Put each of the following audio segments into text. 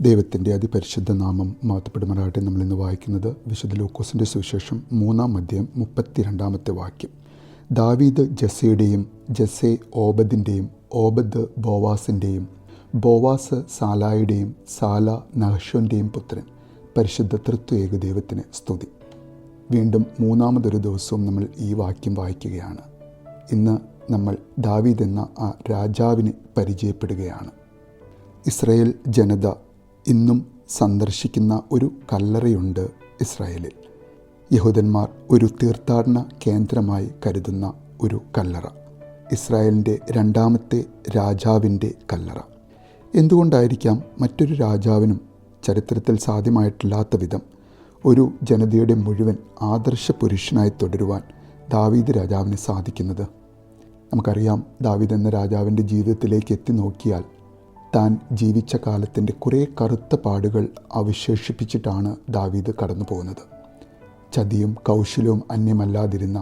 ദൈവത്തിൻ്റെ അതിപരിശുദ്ധ നാമം മഹത്വപ്പെടുമാറാകട്ടെ. നമ്മളിന്ന് വായിക്കുന്നത് വിശുദ്ധ ലൂക്കോസിൻ്റെ സുവിശേഷം 3-ാം അധ്യായം 32-ാമത്തെ വാക്യം. ദാവീദ് ജസ്സയുടെയും, ജസ്സെ ഓബദിൻ്റെയും, ഓബദ് ബോവാസിൻ്റെയും, ബോവാസ് സാലായുടെയും, സാല നഹ്ശോൻ്റെയും പുത്രൻ. പരിശുദ്ധ തൃത്വ ദൈവത്തിന് സ്തുതി. വീണ്ടും മൂന്നാമതൊരു ദിവസവും നമ്മൾ ഈ വാക്യം വായിക്കുകയാണ്. ഇന്ന് നമ്മൾ ദാവീദ് എന്ന ആ രാജാവിനെ പരിചയപ്പെടുകയാണ്. ഇസ്രായേൽ ജനത ഇന്നും സന്ദർശിക്കുന്ന ഒരു കല്ലറയുണ്ട് ഇസ്രായേലിൽ. യഹൂദന്മാർ ഒരു തീർത്ഥാടന കേന്ദ്രമായി കരുതുന്ന ഒരു കല്ലറ, ഇസ്രായേലിൻ്റെ രണ്ടാമത്തെ രാജാവിൻ്റെ കല്ലറ. എന്തുകൊണ്ടായിരിക്കാം മറ്റൊരു രാജാവിനും ചരിത്രത്തിൽ സാധ്യമായിട്ടില്ലാത്ത വിധം ഒരു ജനതയുടെ മുഴുവൻ ആദർശ പുരുഷനായി തുടരുവാൻ ദാവീദ് രാജാവിന് സാധിക്കുന്നത്? നമുക്കറിയാം, ദാവീദ് എന്ന രാജാവിൻ്റെ ജീവിതത്തിലേക്ക് എത്തി നോക്കിയാൽ താൻ ജീവിച്ച കാലത്തിൻ്റെ കുറേ കറുത്ത പാടുകൾ അവശേഷിപ്പിച്ചിട്ടാണ് ദാവീദ് കടന്നു പോകുന്നത്. ചതിയും കൗശലവും അന്യമല്ലാതിരുന്ന,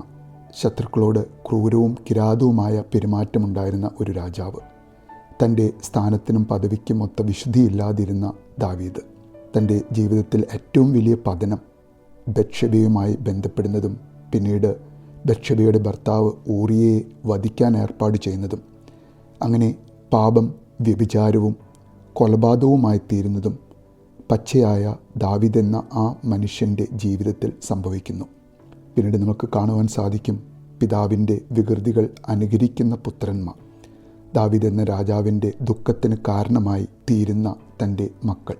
ശത്രുക്കളോട് ക്രൂരവും കിരാതവുമായ പെരുമാറ്റമുണ്ടായിരുന്ന ഒരു രാജാവ്. തൻ്റെ സ്ഥാനത്തിനും പദവിക്കും ഒത്ത വിശുദ്ധിയില്ലാതിരുന്ന ദാവീദ് തൻ്റെ ജീവിതത്തിൽ ഏറ്റവും വലിയ പതനം ബത്ശബയുമായി ബന്ധപ്പെടുന്നതും, പിന്നീട് ബത്ശബയുടെ ഭർത്താവ് ഊറിയയെ വധിക്കാൻ ഏർപ്പാട് ചെയ്യുന്നതും, അങ്ങനെ പാപം, വ്യഭിചാരവും കൊലപാതകവുമായി തീരുന്നതും പച്ചയായ ദാവീദ് എന്ന ആ മനുഷ്യൻ്റെ ജീവിതത്തിൽ സംഭവിക്കുന്നു. പിന്നീട് നമുക്ക് കാണുവാൻ സാധിക്കും, പിതാവിൻ്റെ വികൃതികൾ അനുകരിക്കുന്ന പുത്രന്മാർ, ദാവീദ് എന്ന രാജാവിൻ്റെ ദുഃഖത്തിന് കാരണമായി തീരുന്ന തൻ്റെ മക്കൾ.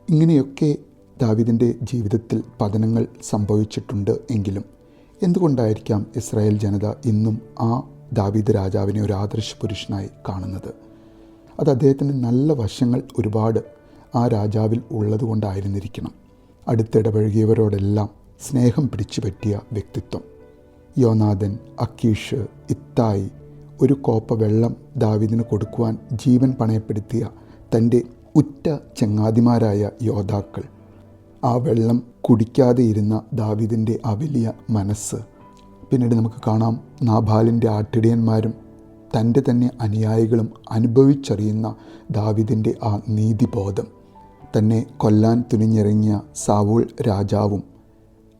ഇങ്ങനെയൊക്കെ ദാവീദിൻ്റെ ജീവിതത്തിൽ പതനങ്ങൾ സംഭവിച്ചിട്ടുണ്ട്. എങ്കിലും എന്തുകൊണ്ടായിരിക്കാം ഇസ്രായേൽ ജനത ഇന്നും ആ ദാവീദ് രാജാവിനെ ഒരു ആദർശ പുരുഷനായി കാണുന്നത്? അത് അദ്ദേഹത്തിൻ്റെ നല്ല വശങ്ങൾ ഒരുപാട് ആ രാജാവിൽ ഉള്ളതുകൊണ്ടായിരുന്നിരിക്കണം. അടുത്തിടപഴകിയവരോടെല്ലാം സ്നേഹം പിടിച്ചു പറ്റിയ വ്യക്തിത്വം. യോനാഥൻ, അക്കീഷ്, ഇത്തായി, ഒരു കോപ്പ വെള്ളം ദാവീദിന് കൊടുക്കുവാൻ ജീവൻ പണയപ്പെടുത്തിയ തൻ്റെ ഉറ്റ ചങ്ങാതിമാരായ യോദ്ധാക്കൾ, ആ വെള്ളം കുടിക്കാതെ ഇരുന്ന ദാവീദിൻ്റെ ആ വലിയ മനസ്സ്. പിന്നീട് നമുക്ക് കാണാം, നാബാലിൻ്റെ ആട്ടിടയന്മാരും തൻ്റെ തന്നെ അനുയായികളും അനുഭവിച്ചറിയുന്ന ദാവീദിൻ്റെ ആ നീതിബോധം. തന്നെ കൊല്ലാൻ തുനിഞ്ഞിറങ്ങിയ സാവൂൾ രാജാവും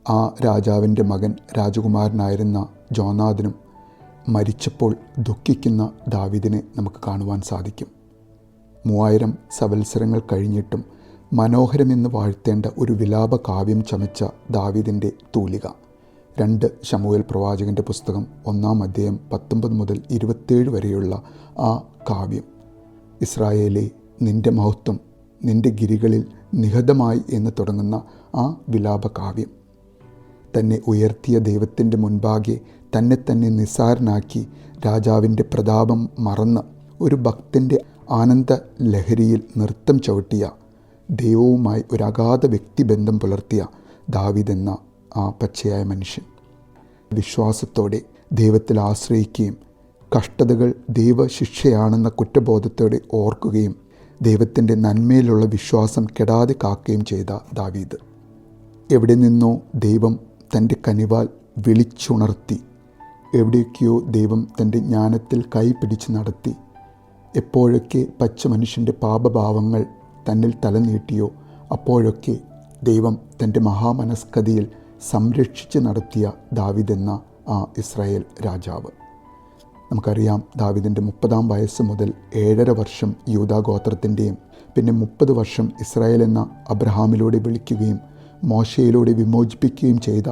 ആ രാജാവിൻ്റെ മകൻ രാജകുമാരനായിരുന്ന ജോനാഥനും മരിച്ചപ്പോൾ ദുഃഖിക്കുന്ന ദാവീദിനെ നമുക്ക് കാണുവാൻ സാധിക്കും. 3000 സംവത്സരങ്ങൾ കഴിഞ്ഞിട്ടും മനോഹരമെന്ന് വാഴ്ത്തേണ്ട ഒരു വിലാപ കാവ്യം ചമച്ച ദാവീദിൻ്റെ തൂലിക. 2 ശമൂവേൽ പ്രവാചകൻ്റെ പുസ്തകം 1-ാം അധ്യായം 19 മുതൽ 27 വരെയുള്ള ആ കാവ്യം. ഇസ്രായേലേ, നിൻ്റെ മഹത്വം നിൻ്റെ ഗിരികളിൽ നിഹതമായി എന്ന് തുടങ്ങുന്ന ആ വിലാപ കാവ്യം. തന്നെ ഉയർത്തിയ ദൈവത്തിൻ്റെ മുൻപാകെ തന്നെ നിസ്സാരനാക്കി രാജാവിൻ്റെ പ്രതാപം മറന്ന് ഒരു ഭക്തൻ്റെ ആനന്ദ ലഹരിയിൽ നൃത്തം ചവിട്ടിയ, ദൈവവുമായി ഒരു അഗാധ വ്യക്തിബന്ധം പുലർത്തിയ ദാവീദ് എന്ന ആ പച്ചയായ മനുഷ്യൻ വിശ്വാസത്തോടെ ദൈവത്തിൽ ആശ്രയിക്കുകയും കഷ്ടതകൾ ദൈവശിക്ഷയാണെന്ന കുറ്റബോധത്തോടെ ഓർക്കുകയും ദൈവത്തിൻ്റെ നന്മയിലുള്ള വിശ്വാസം കെടാതെ കാക്കുകയും ചെയ്ത ദാവീദ്. എവിടെ നിന്നോ ദൈവം തൻ്റെ കനിവാൽ വിളിച്ചുണർത്തി, എവിടെയൊക്കെയോ ദൈവം തൻ്റെ ജ്ഞാനത്തിൽ കൈപിടിച്ച് നടത്തി. എപ്പോഴൊക്കെ പച്ച മനുഷ്യൻ്റെ പാപഭാവങ്ങൾ തന്നിൽ തലനീട്ടിയോ അപ്പോഴൊക്കെ ദൈവം തൻ്റെ മഹാമനസ്കതയിൽ സംരക്ഷിച്ച് നടത്തിയ ദാവീദ് എന്ന ആ ഇസ്രായേൽ രാജാവ്. നമുക്കറിയാം, ദാവീദിൻ്റെ 30-ാം വയസ്സ് മുതൽ 7.5 വർഷം യൂദാഗോത്രത്തിൻ്റെയും പിന്നെ 30 വർഷം ഇസ്രായേൽ എന്ന അബ്രഹാമിലൂടെ വിളിക്കുകയും മോശയിലൂടെ വിമോചിപ്പിക്കുകയും ചെയ്ത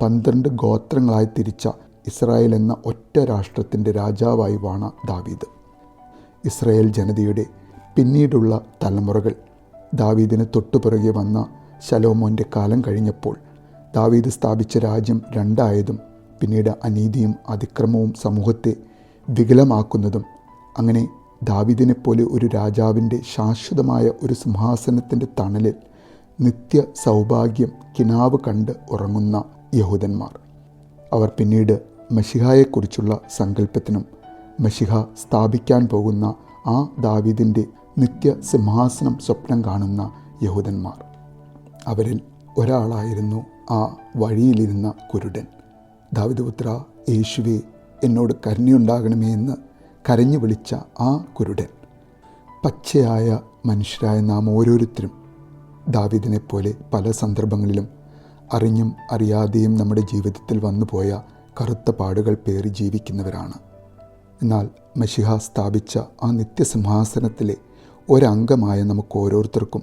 12 ഗോത്രങ്ങളായി തിരിച്ച ഇസ്രായേൽ എന്ന ഒറ്റ രാഷ്ട്രത്തിൻ്റെ രാജാവായി വാണ ദാവീദ്. ഇസ്രായേൽ ജനതയുടെ പിന്നീടുള്ള തലമുറകൾ ദാവീദിന് തൊട്ടുപിറകെ വന്ന ശലോമോൻ്റെ കാലം കഴിഞ്ഞപ്പോൾ ദാവീദ് സ്ഥാപിച്ച രാജ്യം രണ്ടായതും, പിന്നീട് അനീതിയും അതിക്രമവും സമൂഹത്തെ വികലമാക്കുന്നതും, അങ്ങനെ ദാവീദിനെപ്പോലെ ഒരു രാജാവിൻ്റെ ശാശ്വതമായ ഒരു സിംഹാസനത്തിൻ്റെ തണലിൽ നിത്യ സൗഭാഗ്യം കിനാവ് കണ്ട് ഉറങ്ങുന്ന യഹൂദന്മാർ. അവർ പിന്നീട് മശിഹായെക്കുറിച്ചുള്ള സങ്കല്പത്തിനും മശിഹ സ്ഥാപിക്കാൻ പോകുന്ന ആ ദാവീദിൻ്റെ നിത്യ സിംഹാസനം സ്വപ്നം കാണുന്ന യഹൂദന്മാർ. അവരിൽ ഒരാളായിരുന്നു ആ വഴിയിലിരുന്ന കുരുടൻ. ദാവീദ് പുത്ര യേശുവേ, എന്നോട് കരുണയുണ്ടാകണമേ എന്ന് കരഞ്ഞു വിളിച്ച ആ കുരുടൻ. പച്ചയായ മനുഷ്യരായ നാം ഓരോരുത്തരും ദാവീദിനെ പോലെ പല സന്ദർഭങ്ങളിലും അറിഞ്ഞും അറിയാതെയും നമ്മുടെ ജീവിതത്തിൽ വന്നുപോയ കറുത്ത പാടുകൾ പേറി ജീവിക്കുന്നവരാണ്. എന്നാൽ മശിഹ സ്ഥാപിച്ച ആ നിത്യസിംഹാസനത്തിലെ ഒരംഗമായ നമുക്ക് ഓരോരുത്തർക്കും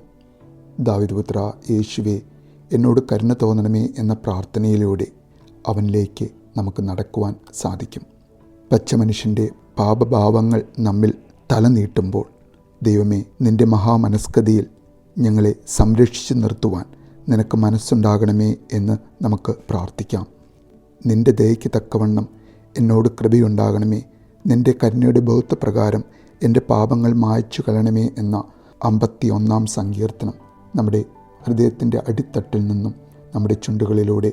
ദാവീദ് പുത്ര യേശുവേ എന്നോട് കരുണ തോന്നണമേ എന്ന പ്രാർത്ഥനയിലൂടെ അവനിലേക്ക് നമുക്ക് നടക്കുവാൻ സാധിക്കും. പച്ചമനുഷ്യൻ്റെ പാപഭാവങ്ങൾ നമ്മിൽ തല നീട്ടുമ്പോൾ ദൈവമേ നിൻ്റെ മഹാമനസ്കതയിൽ ഞങ്ങളെ സംരക്ഷിച്ചു നിർത്തുവാൻ നിനക്ക് മനസ്സുണ്ടാകണമേ എന്ന് നമുക്ക് പ്രാർത്ഥിക്കാം. നിൻ്റെ ദയയ്ക്ക് തക്കവണ്ണം എന്നോട് കൃപയുണ്ടാകണമേ, നിൻ്റെ കരുണയുടെ ബഹുത്വപ്രകാരം എൻ്റെ പാപങ്ങൾ മായ്ച്ചു കളയണമേ എന്ന 51-ാം സങ്കീർത്തനം നമ്മുടെ ഹൃദയത്തിൻ്റെ അടിത്തട്ടിൽ നിന്നും നമ്മുടെ ചുണ്ടുകളിലൂടെ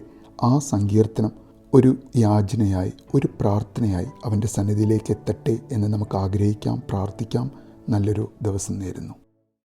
ആ സങ്കീർത്തനം ഒരു യാചനയായി, ഒരു പ്രാർത്ഥനയായി അവൻ്റെ സന്നിധിയിലേക്ക് എത്തട്ടെ എന്ന് നമുക്ക് ആഗ്രഹിക്കാം, പ്രാർത്ഥിക്കാം. നല്ലൊരു ദിവസം നേരുന്നു.